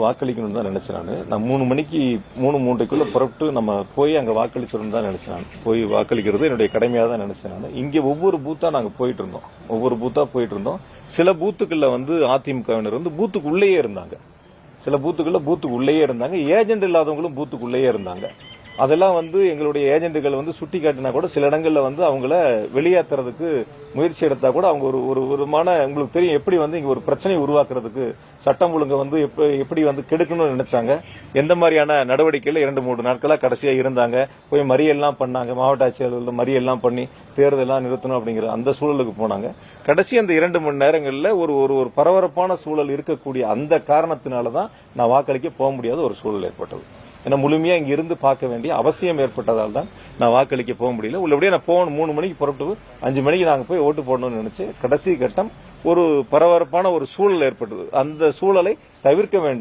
வாக்களிக்கணும்னு தான் நினைச்சேன். நான் 3 மணிக்கு 3:30க்குள்ள புறப்பட்டு நம்ம போய் அங்க வாக்களிச்சிடணும் தான் நினைச்சேன். போய் வாக்களிக்கிறது என்னுடைய கடமையா தான் நினைச்சேன். இங்க ஒவ்வொரு பூத்தா நாங்க போயிட்டு இருந்தோம். சில பூத்துக்கள்ல அதிமுகவினர் பூத்துக்குள்ளேயே இருந்தாங்க. சில பூத்துக்குள்ள பூத்துக்குள்ளேயே இருந்தாங்க. ஏஜென்ட் இல்லாதவங்களும் பூத்துக்குள்ளேயே இருந்தாங்க. அதெல்லாம் எங்களுடைய ஏஜென்ட்டுகள் சுட்டி காட்டினா கூட சில இடங்கள்ல அவங்கள வெளியேற்றுறதுக்கு முயற்சி எடுத்தா கூட அவங்க ஒரு உங்களுக்கு தெரியும் எப்படி இங்க ஒரு பிரச்சனையை உருவாக்குறதுக்கு சட்டம் ஒழுங்கு எப்படி கெடுக்கணும்னு நினைச்சாங்க. எந்த மாதிரியான நடவடிக்கைகள் 2-3 நாட்களா கடைசியா இருந்தாங்க. போய் மறியெல்லாம் பண்ணாங்க. மாவட்ட ஆட்சியாளர்கள் மறியெல்லாம் பண்ணி தேர்தலாம் நிறுத்தணும் அப்படிங்கிற அந்த சூழலுக்கு போனாங்க. கடைசி அந்த 2 மணி நேரங்கள்ல ஒரு பரபரப்பான சூழல் இருக்கக்கூடிய அந்த காரணத்தினாலதான் நான் வாக்களிக்க போக முடியாத ஒரு சூழல் ஏற்பட்டது. ஏன்னா முழுமையா இங்க இருந்து பார்க்க வேண்டிய அவசியம் ஏற்பட்டதால் தான் நான் வாக்களிக்க போக முடியல. உள்ளபடியே நான் போகணும். 3 மணிக்கு புறப்பட்டு 5 மணிக்கு நாங்க போய் ஓட்டு போடணும்னு நினைச்சு கடைசி கட்டம் ஒரு பரபரப்பான ஒரு சூழல் ஏற்பட்டது. அந்த சூழலை தவிர்க்க வேண்டும்.